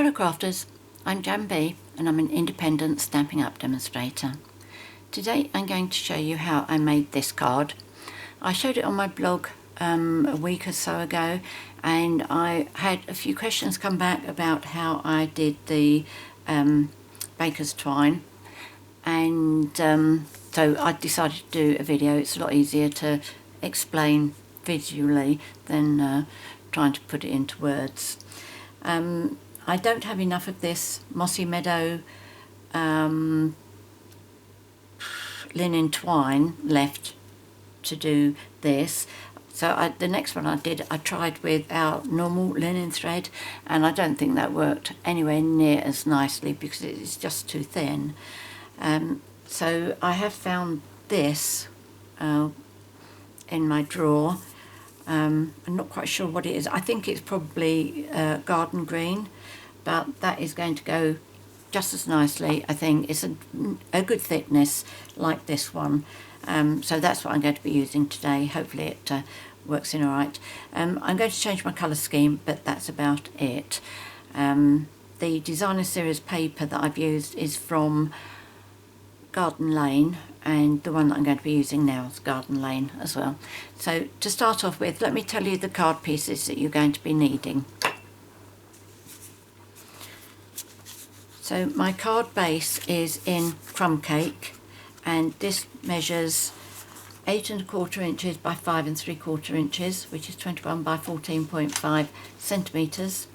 Hello crafters, I'm JanB and I'm an independent Stampin' Up demonstrator. Today I'm going to show you how I made this card. I showed it on my blog a week or so ago, and I had a few questions come back about how I did the baker's twine, and so I decided to do a video. It's a lot easier to explain visually than trying to put it into words. I don't have enough of this Mossy Meadow linen twine left to do this, so the next one I tried with our normal linen thread, and I don't think that worked anywhere near as nicely because it's just too thin. So I have found this in my drawer. I'm not quite sure what it is. I think it's probably garden green, but that is going to go just as nicely. I think it's a good thickness like this one, so that's what I'm going to be using today. Hopefully it works in alright. I'm going to change my colour scheme, but that's about it. The designer series paper that I've used is from Garden Lane, and the one that I'm going to be using now is Garden Lane as well. So to start off with, let me tell you the card pieces that you're going to be needing. So my card base is in Crumb Cake, and this measures 8 1/4 inches by 5 3/4 inches, which is 21 by 14.5 centimetres,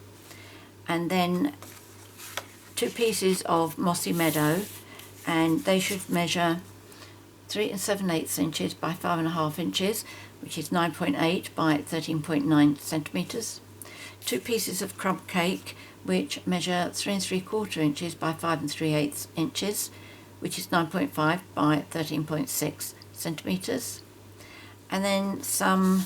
and then 2 pieces of Mossy Meadow, and they should measure 3 7/8 inches by 5 1/2 inches, which is 9.8 by 13.9 centimetres. 2 pieces of Crumb Cake, which measure 3 3/4 inches by 5 3/8 inches, which is 9.5 by 13.6 centimetres. And then some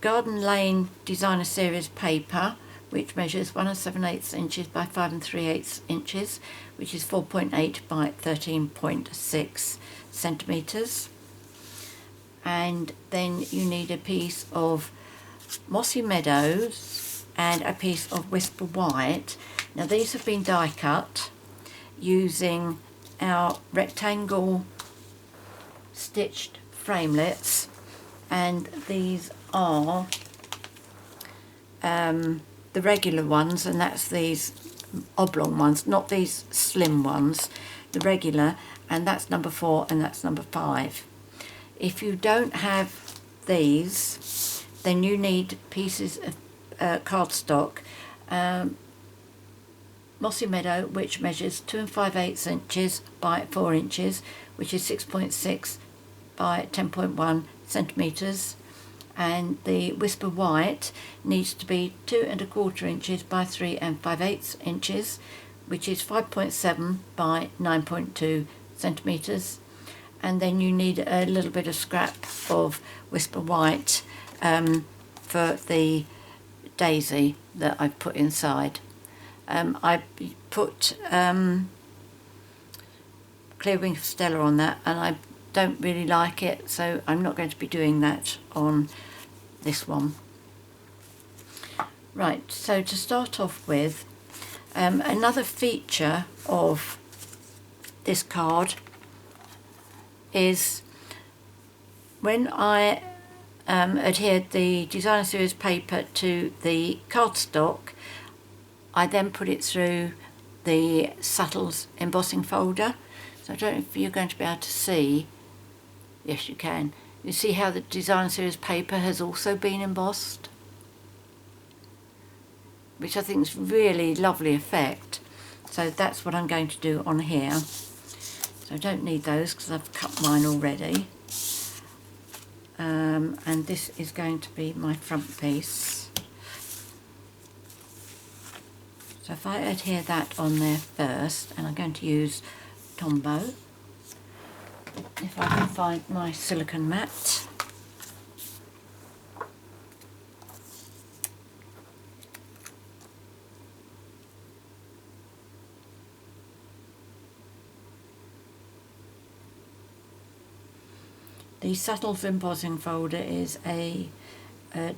Garden Lane Designer Series paper, which measures 1 7/8 inches by 5 3/8 inches, which is 4.8 by 13.6 centimetres. And then you need a piece of Mossy Meadows and a piece of Whisper White. Now these have been die cut using our rectangle stitched framelits, and these are the regular ones, and that's these oblong ones, not these slim ones, the regular, and that's number 4 and that's number 5. If you don't have these, then you need pieces of cardstock, Mossy Meadow, which measures 2 5/8 inches by 4 inches, which is 6.6 by 10.1 centimetres, and the Whisper White needs to be 2 1/4 inches by 3 5/8 inches, which is 5.7 by 9.2 centimetres. And then you need a little bit of scrap of Whisper White for the daisy that I've put inside. I put Clear Wing of Stella on that, and I don't really like it, so I'm not going to be doing that on this one. Right, so to start off with, another feature of this card is when I adhered the designer series paper to the cardstock, I then put it through the Subtles embossing folder. So I don't know if you're going to be able to see. Yes, you can. You see how the designer series paper has also been embossed, which I think is really lovely effect. So that's what I'm going to do on here. So I don't need those because I've cut mine already. And this is going to be my front piece. So if I adhere that on there first, and I'm going to use Tombow, if I can find my silicone mat. The Subtles embossing folder is a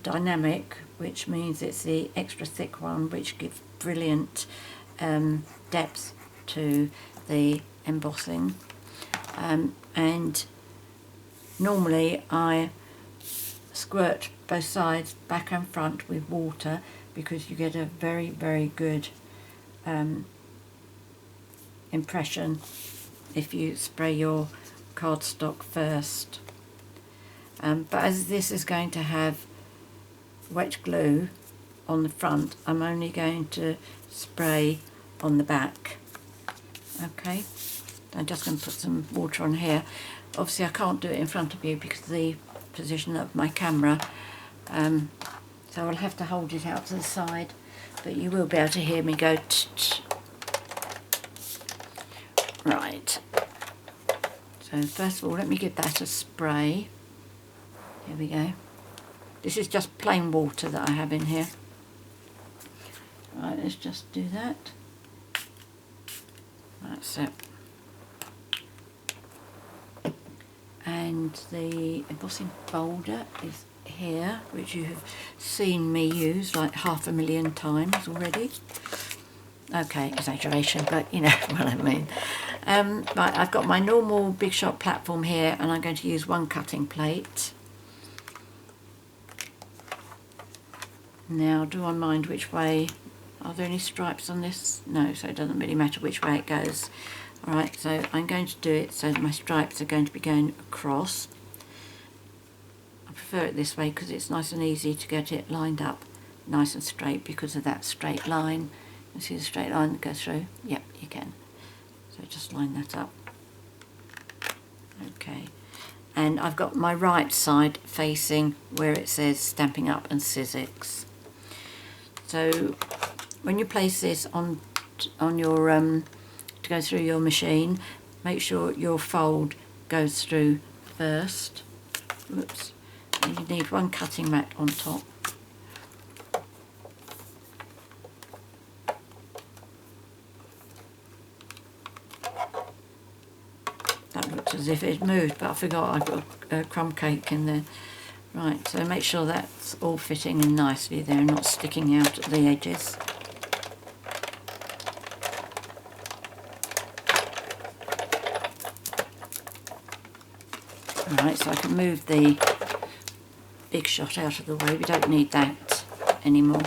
dynamic, which means it's the extra thick one, which gives brilliant depth to the embossing. And normally I squirt both sides, back and front, with water, because you get a very, very good impression if you spray your cardstock first. But as this is going to have wet glue on the front, I'm only going to spray on the back. Okay, I'm just going to put some water on here. Obviously I can't do it in front of you because of the position of my camera, so I'll have to hold it out to the side, but you will be able to hear me go tch. Right, so first of all let me give that a spray. Here we go. This is just plain water that I have in here. Right, let's just do that. That's it. And the embossing folder is here, which you have seen me use like 500,000 times already. Okay, exaggeration, but you know what I mean. Right, I've got my normal Big Shot platform here, and I'm going to use one cutting plate. Now, do I mind which way? Are there any stripes on this? No, so it doesn't really matter which way it goes. Alright, so I'm going to do it so that my stripes are going to be going across. I prefer it this way because it's nice and easy to get it lined up nice and straight because of that straight line. You see the straight line that goes through? Yep, you can. So just line that up. Okay, and I've got my right side facing where it says Stampin' Up and Sizzix. So when you place this on your to go through your machine, make sure your fold goes through first. Whoops. And you need one cutting mat on top. That looks as if it moved, but I forgot I've got a crumb cake in there. Right, so make sure that's all fitting in nicely there and not sticking out at the edges. Alright, so I can move the Big Shot out of the way. We don't need that anymore.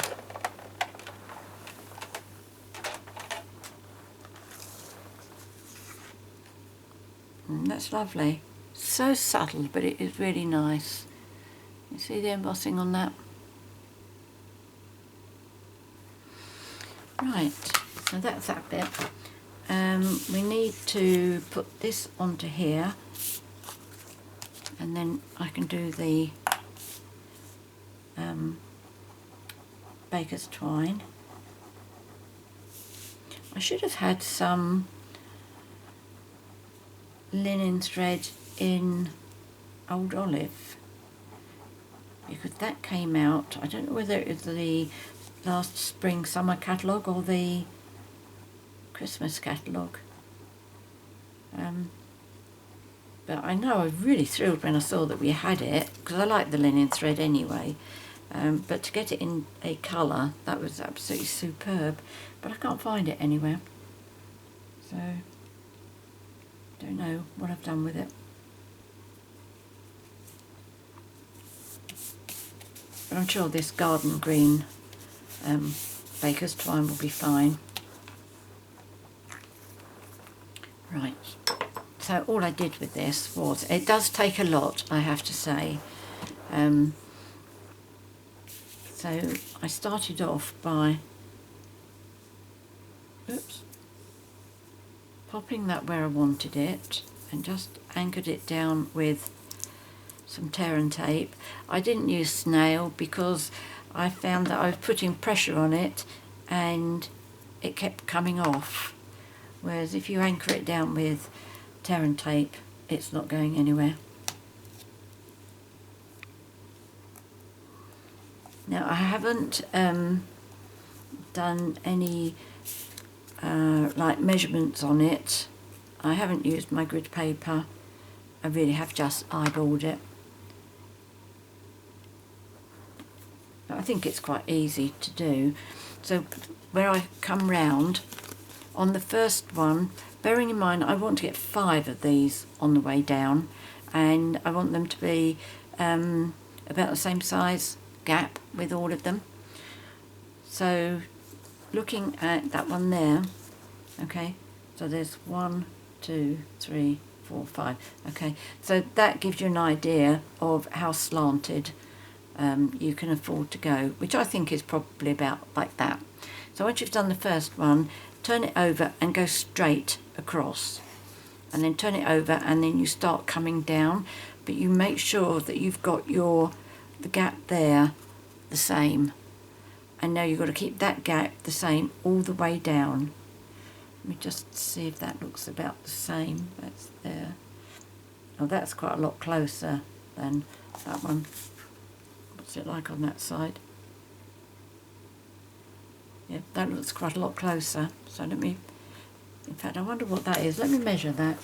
And that's lovely. So subtle, but it is really nice. You see the embossing on that? Right, so that's that bit. We need to put this onto here, and then I can do the baker's twine. I should have had some linen thread in Old Olive, because that came out, I don't know whether it was the last spring summer catalogue or the Christmas catalogue, but I know I was really thrilled when I saw that we had it, because I like the linen thread anyway, but to get it in a colour, that was absolutely superb, but I can't find it anywhere, so don't know what I've done with it. But I'm sure this garden green baker's twine will be fine. Right, so all I did with this was, it does take a lot, I have to say. So I started off by popping that where I wanted it and just anchored it down with some tear and tape. I didn't use snail because I found that I was putting pressure on it and it kept coming off, whereas if you anchor it down with tear and tape, it's not going anywhere. Now I haven't done any like measurements on it. I haven't used my grid paper. I really have just eyeballed it. I think it's quite easy to do. So where I come round on the first one, bearing in mind I want to get 5 of these on the way down, and I want them to be about the same size gap with all of them. So looking at that one there, okay, so there's 1, 2, 3, 4, 5. Okay, so that gives you an idea of how slanted you can afford to go, which I think is probably about like that. So once you've done the first one, turn it over and go straight across, and then turn it over, and then you start coming down, but you make sure that you've got the gap there the same, and now you've got to keep that gap the same all the way down. Let me just see if that looks about the same. That's there. Oh, that's quite a lot closer than that one. What's it like on that side? Yeah, that looks quite a lot closer. So let me, in fact, I wonder what that is. Let me measure that.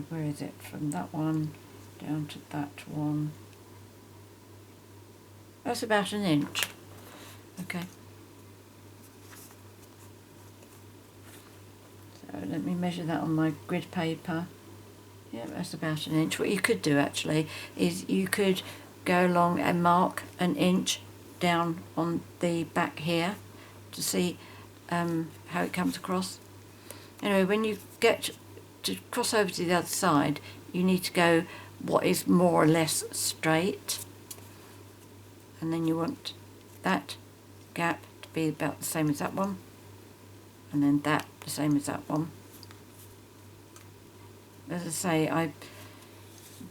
Where is it? From that one down to that one. That's about 1 inch. Okay. So let me measure that on my grid paper. Yeah, that's about 1 inch. What you could do actually is you could go along and mark 1 inch down on the back here to see how it comes across. Anyway, when you get to cross over to the other side, you need to go what is more or less straight, and then you want that gap to be about the same as that one, and then that the same as that one. As I say, I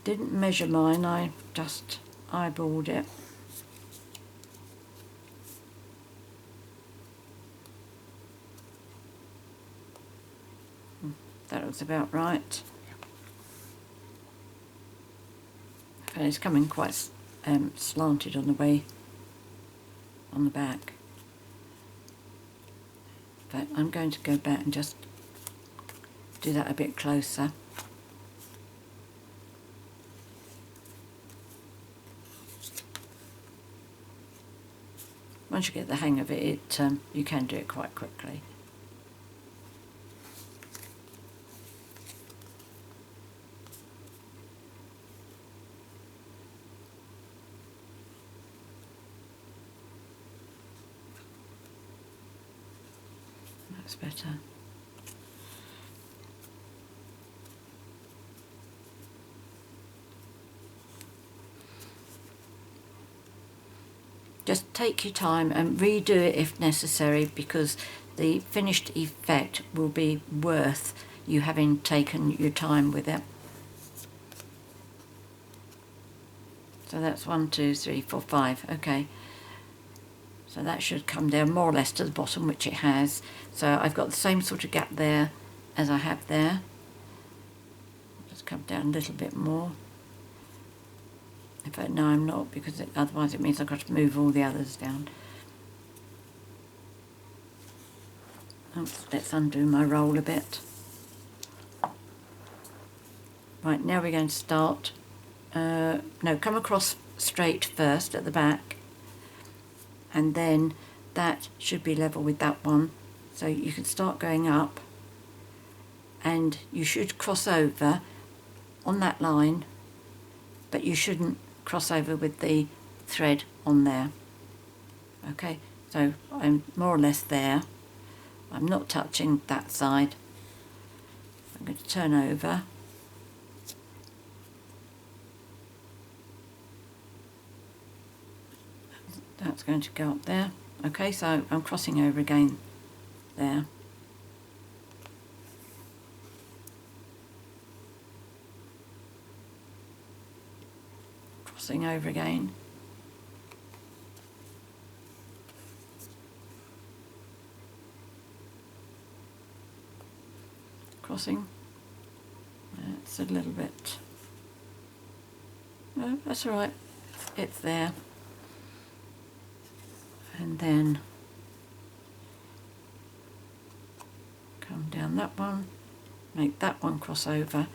didn't measure mine, I just eyeballed it. That looks about right. And it's coming quite slanted on the way on the back. But I'm going to go back and just do that a bit closer. Once you get the hang of it, you can do it quite quickly. That's better. Just take your time and redo it if necessary, because the finished effect will be worth you having taken your time with it. So that's 1, 2, 3, 4, 5. Okay. So that should come down more or less to the bottom, which it has. So I've got the same sort of gap there as I have there. Just come down a little bit more. In fact, no, I'm not, because otherwise it means I've got to move all the others down. Let's undo my roll a bit. Right, now we're going to start. No, come across straight first at the back, and then that should be level with that one. So you can start going up, and you should cross over on that line, but you shouldn't cross over with the thread on there. Okay, so I'm more or less there. I'm not touching that side. I'm going to turn over. That's going to go up there. Okay, so I'm crossing over again there. Crossing over again. Crossing. It's a little bit. No, that's all right. It's there. And then come down that one, make that one cross over,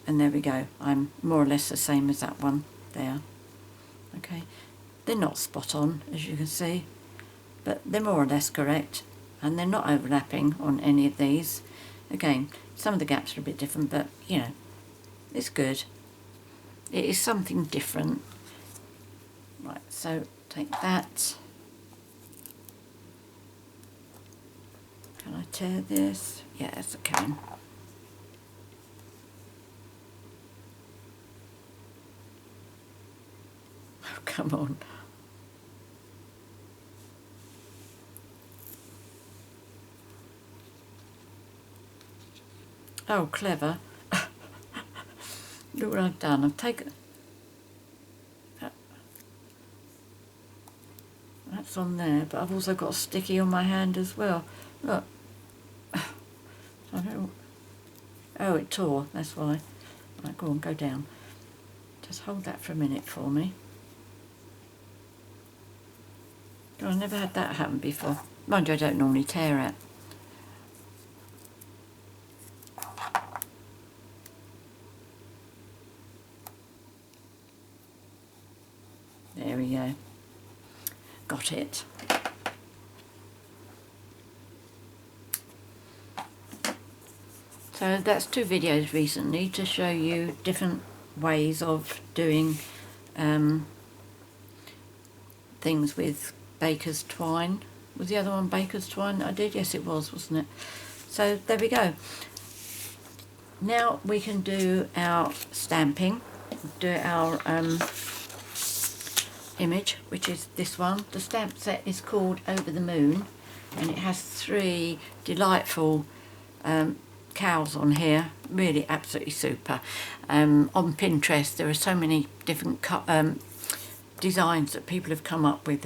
and there we go. I'm more or less the same as that one there. Okay, they're not spot on, as you can see, but they're more or less correct, and they're not overlapping on any of these. Again, some of the gaps are a bit different, but you know, it's good. It is something different. Right, so take that. Can I tear this? Yes, I can. Oh, come on. Oh, clever. Look what I've done. I've taken... That's on there, but I've also got a sticky on my hand as well. Look. I don't... Oh, it tore. That's why. Right, go on, go down. Just hold that for a minute for me. God, I've never had that happen before. Mind you, I don't normally tear it. There we go. Got it. So that's 2 videos recently to show you different ways of doing things with baker's twine. Was the other one baker's twine that I did? Yes, it was, wasn't it? So there we go. Now we can do our stamping, do our image, which is this one. The stamp set is called Over the Moon, and it has 3 delightful cows on here, really absolutely super. On Pinterest there are so many different designs that people have come up with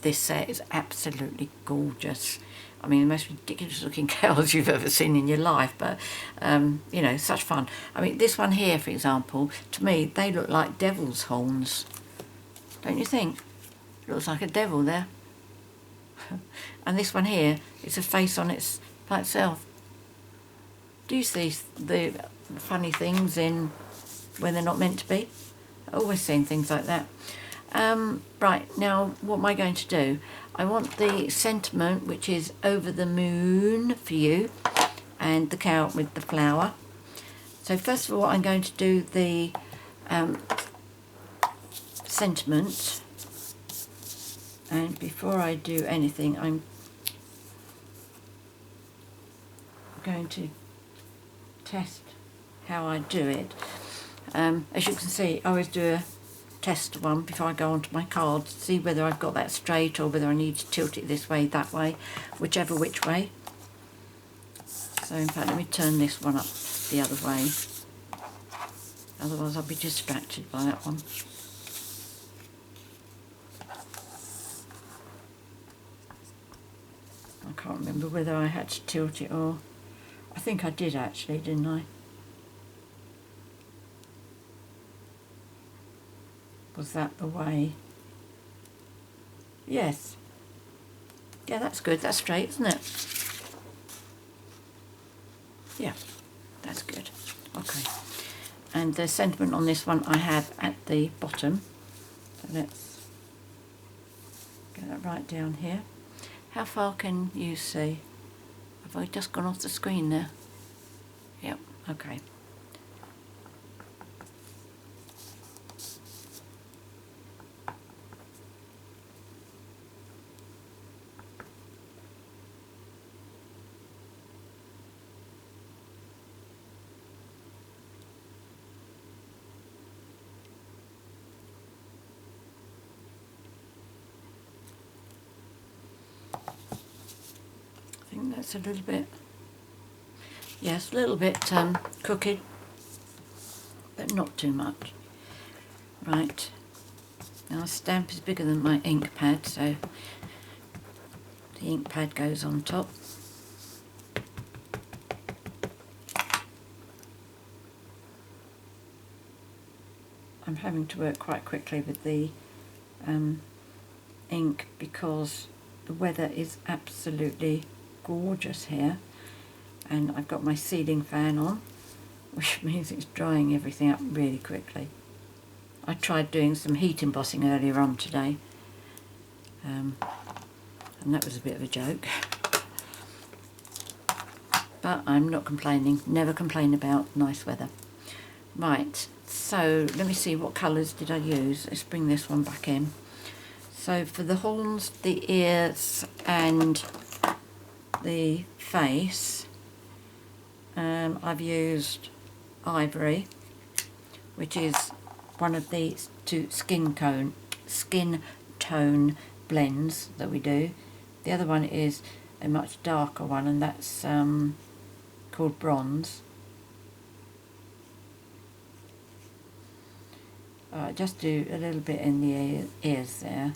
this set. It's absolutely gorgeous. I mean, the most ridiculous looking cows you've ever seen in your life, but you know, such fun. I mean, this one here, for example, to me they look like devil's horns, don't you think? It looks like a devil there. And this one here, it's a face on its by itself. Do you see the funny things in when they're not meant to be? I've always seen things like that. Right, now what am I going to do? I want the sentiment, which is over the moon for you, and the cow with the flower. So first of all, I'm going to do the sentiment, and before I do anything, I'm going to test how I do it. As you can see, I always do a test one before I go onto my card to see whether I've got that straight or whether I need to tilt it this way, that way, whichever which way. So in fact, let me turn this one up the other way, otherwise I'll be distracted by that one. I can't remember whether I had to tilt it or... I think I did actually, didn't I? Was that the way? Yes. Yeah, that's good. That's straight, isn't it? Yeah, that's good. Okay. And the sentiment on this one I have at the bottom. So let's get that right down here. How far can you see? Have I just gone off the screen there? Yep, okay. That's a little bit, yes, a little bit crooked, but not too much. Right, now the stamp is bigger than my ink pad, so the ink pad goes on top. I'm having to work quite quickly with the ink because the weather is absolutely gorgeous here, and I've got my ceiling fan on, which means it's drying everything up really quickly. I tried doing some heat embossing earlier on today, and that was a bit of a joke. But I'm not complaining, never complain about nice weather. Right, so let me see, what colours did I use? Let's bring this one back in. So for the horns, the ears and the face, I've used ivory, which is one of the two skin tone blends that we do. The other one is a much darker one, and that's called bronze. Just do a little bit in the ears there.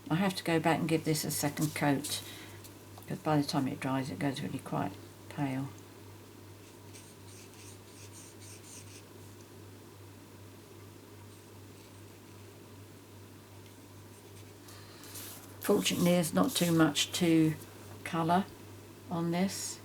I have to go back and give this a second coat, because by the time it dries it goes really quite pale. Fortunately there's not too much to colour on this.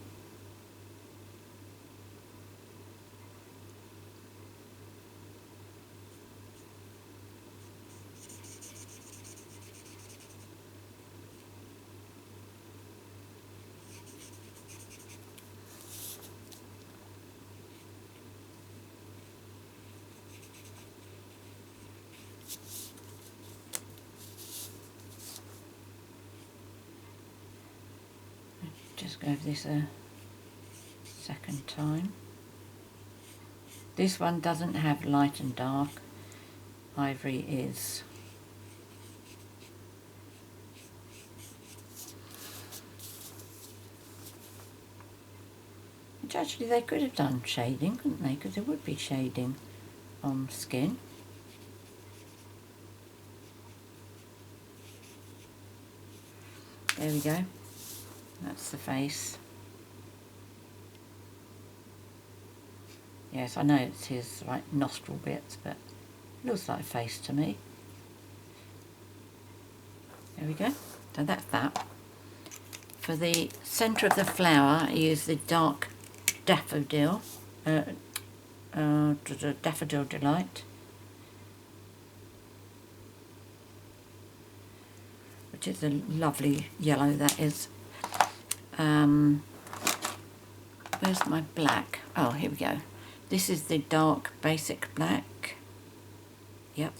Just go over this a second time. This one doesn't have light and dark. Ivory is. Which actually they could have done shading, couldn't they? Because there would be shading on skin. There we go. That's the face. Yes, I know it's his like nostril bits, but it looks like a face to me. There we go. So that's that. For the centre of the flower, I use the dark daffodil, Daffodil Delight, which is a lovely yellow, that is. Where's my black? Oh, here we go. This is the dark basic black. Yep.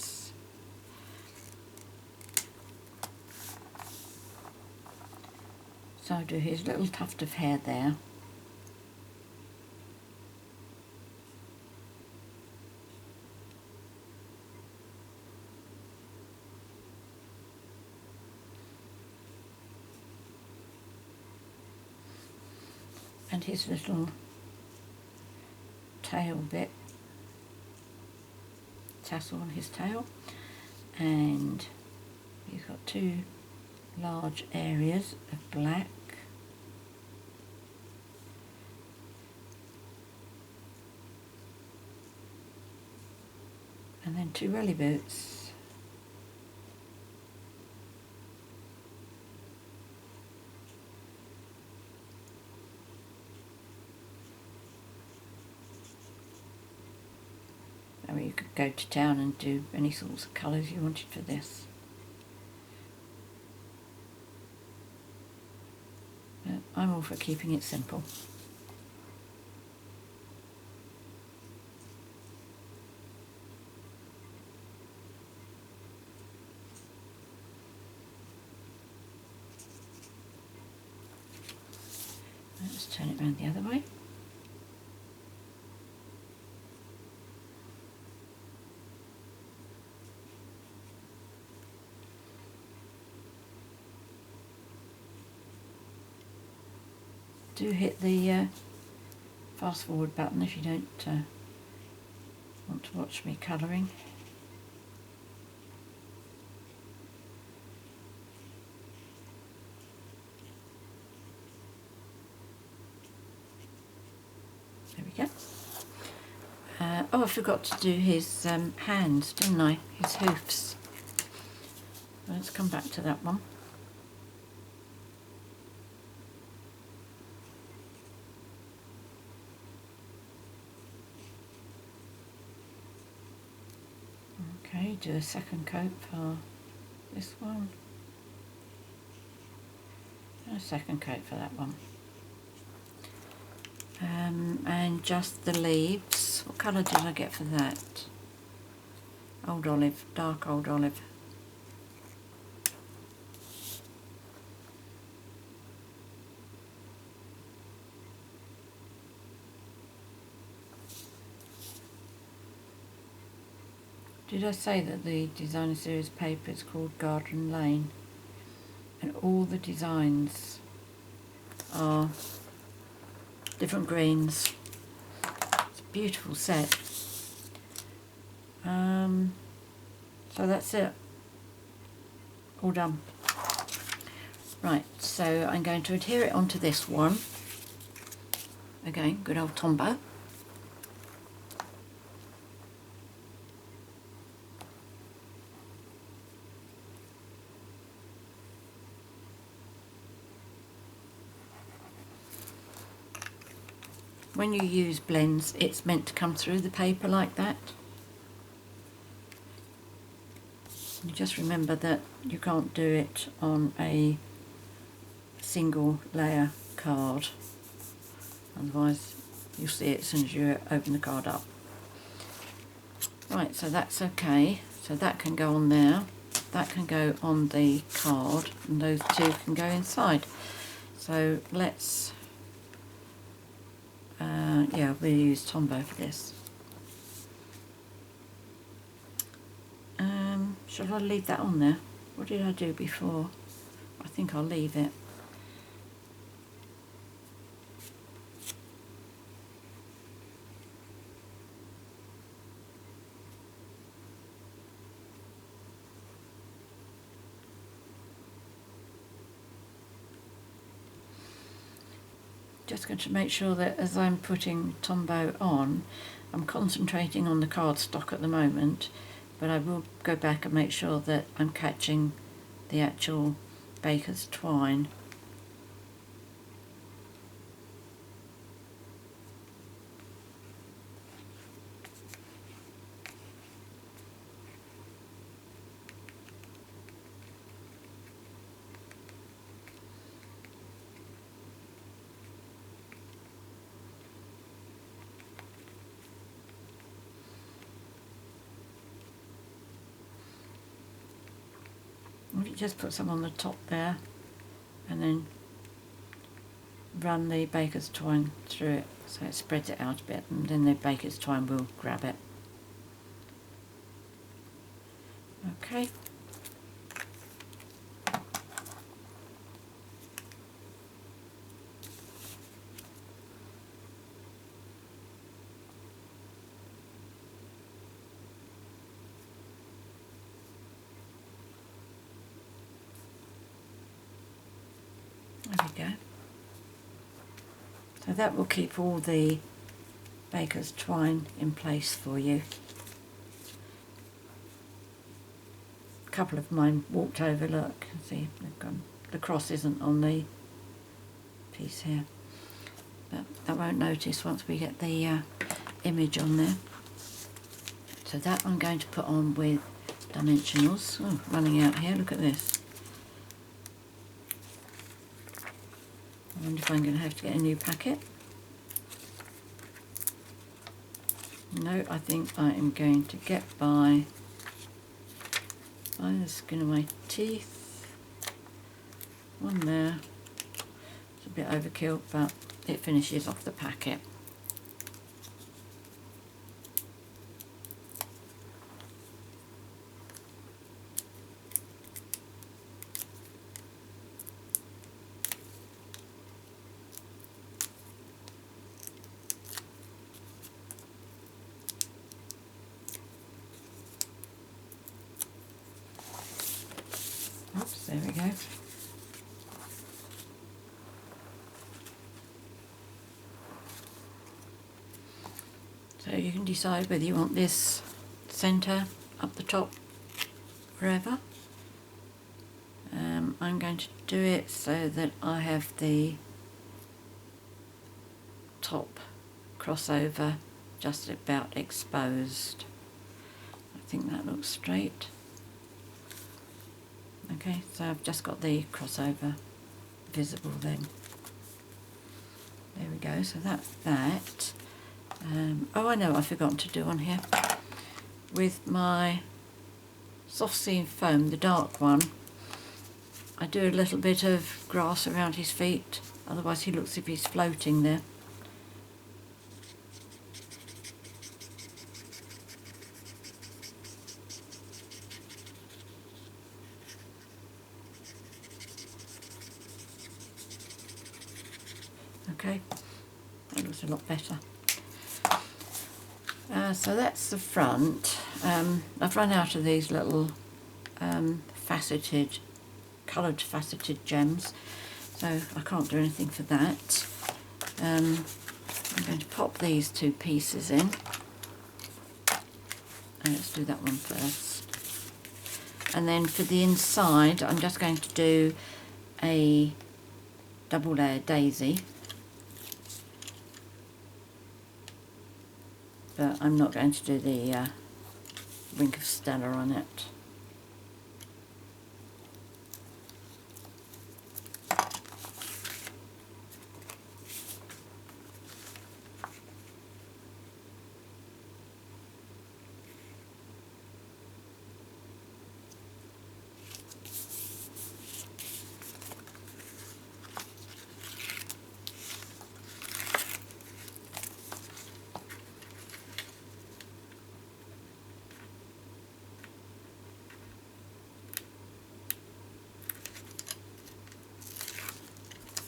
So I'll do his little tuft of hair there. And his little tail bit, tassel on his tail, and he's got two large areas of black. And then two welly boots. I mean, you could go to town and do any sorts of colours you wanted for this. But I'm all for keeping it simple. Let's turn it around the other way. Do hit the fast forward button if you don't want to watch me colouring. There we go. Oh, I forgot to do his hands, didn't I? His hoofs. Let's come back to that one. do a second coat for this one. And a second coat for that one. And just the leaves. What colour did I get for that? Old olive, dark old olive. Did I say that the designer series paper is called Garden Lane? And all the designs are different greens. It's a beautiful set. So that's it. All done. Right, so I'm going to adhere it onto this one. Again, good old Tombow. When you use blends, it's meant to come through the paper like that. You just remember that you can't do it on a single layer card, otherwise you'll see it as soon as you open the card up. Right, so that's okay. So that can go on there, that can go on the card, and those two can go inside. So let's, yeah, we'll use Tombow for this. Shall I leave that on there? What did I do before? I think I'll leave it. Just going to make sure that as I'm putting Tombow on, I'm concentrating on the cardstock at the moment, but I will go back and make sure that I'm catching the actual baker's twine. Just put some on the top there and then run the baker's twine through it so it spreads it out a bit, and then the baker's twine will grab it. Okay. There we go. So that will keep all the baker's twine in place for you. A couple of mine walked over, look, see, they've gone. The cross isn't on the piece here, but I won't notice once we get the image on there. So that I'm going to put on with dimensionals. Oh, running out here, look at this. I wonder if I'm going to have to get a new packet. No, I think I am going to get by the skin of my teeth. One there. It's a bit overkill, but it finishes off the packet. Oops, there we go. So you can decide whether you want this centre, up the top, wherever. I'm going to do it so that I have the top crossover just about exposed. I think that looks straight. Okay, so I've just got the crossover visible then. There we go, so that's that. Oh, I know what I've forgotten to do on here. With my soft seam foam, the dark one, I do a little bit of grass around his feet, otherwise he looks as if he's floating there. Okay, that looks a lot better. So that's the front. I've run out of these little faceted, coloured faceted gems, so I can't do anything for that. I'm going to pop these two pieces in. And let's do that one first. And then for the inside, I'm just going to do a double layer daisy. But I'm not going to do the Wink of Stella on it.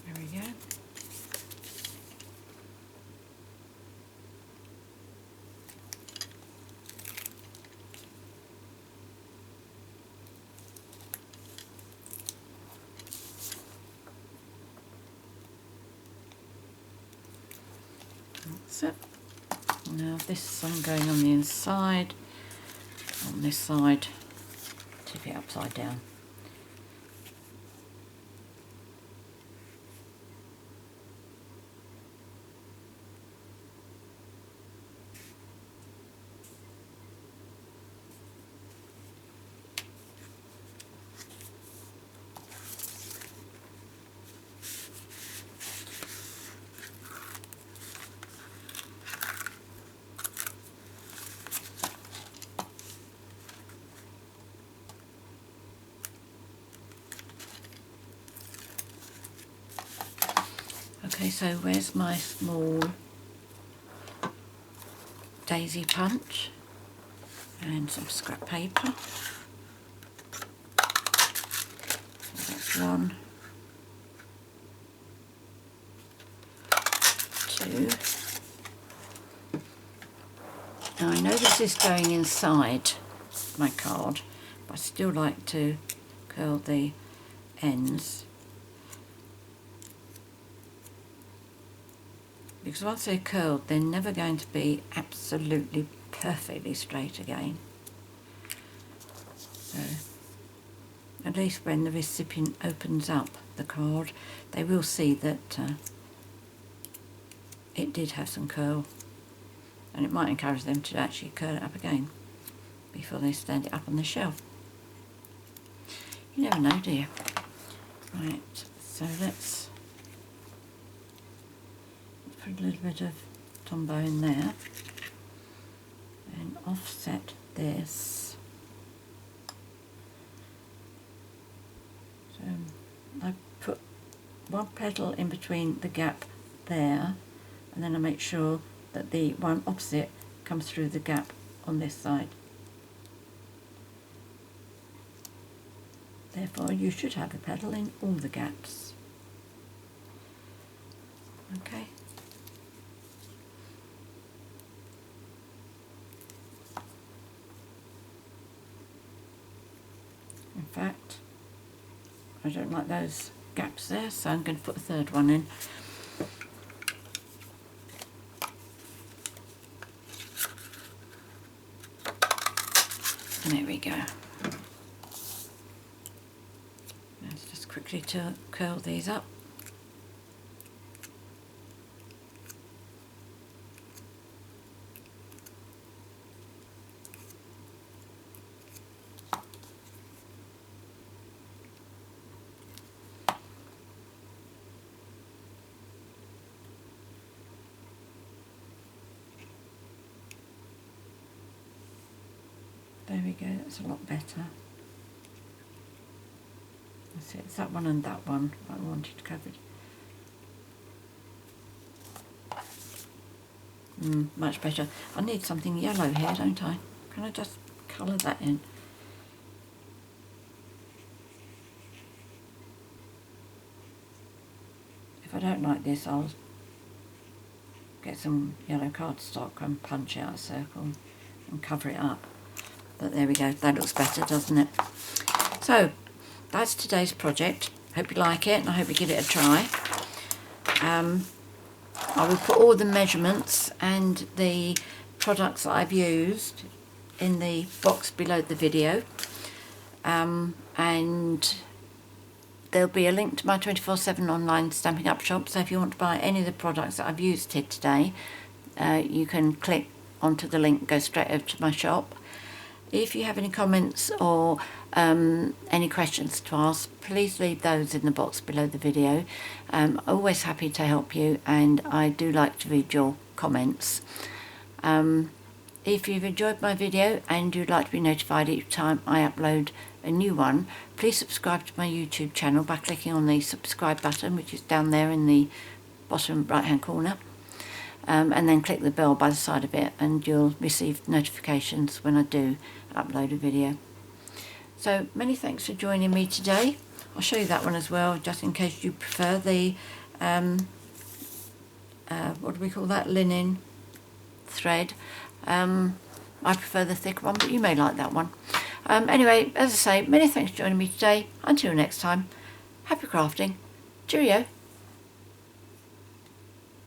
There we go. That's it. Now this I'm going on the inside, on this side, tip it upside down. Okay, so where's my small daisy punch and some scrap paper? So that's 1, 2. Now I know this is going inside my card, but I still like to curl the ends. Because once they're curled, they're never going to be absolutely perfectly straight again. So, at least when the recipient opens up the card, they will see that it did have some curl. And it might encourage them to actually curl it up again before they stand it up on the shelf. You never know, do you? Right, so let's put a little bit of Tombow in there and offset this. So I put one petal in between the gap there, and then I make sure that the one opposite comes through the gap on this side. Therefore you should have a petal in all the gaps. Okay. In fact, I don't like those gaps there, so I'm going to put a third one in. There we go. Let's just quickly curl these up. There we go, that's a lot better. That's it, it's that one and that one I wanted covered. Much better. I need something yellow here, don't I? Can I just colour that in? If I don't like this, I'll get some yellow cardstock and punch out a circle and cover it up. But there we go, that looks better, doesn't it? So, that's today's project. Hope you like it and I hope you give it a try. I will put all the measurements and the products that I've used in the box below the video, and there'll be a link to my 24/7 online Stampin' Up shop, so if you want to buy any of the products that I've used here today, you can click onto the link, go straight over to my shop. If you have any comments or any questions to ask, please leave those in the box below the video. I'm always happy to help you and I do like to read your comments. If you've enjoyed my video and you'd like to be notified each time I upload a new one, please subscribe to my YouTube channel by clicking on the subscribe button, which is down there in the bottom right hand corner. And then click the bell by the side of it and you'll receive notifications when I do upload a video. So many thanks for joining me today. I'll show you that one as well, just in case you prefer the what do we call that, linen thread. I prefer the thick one, but you may like that one. Anyway, as I say, many thanks for joining me today. Until next time, happy crafting. Cheerio.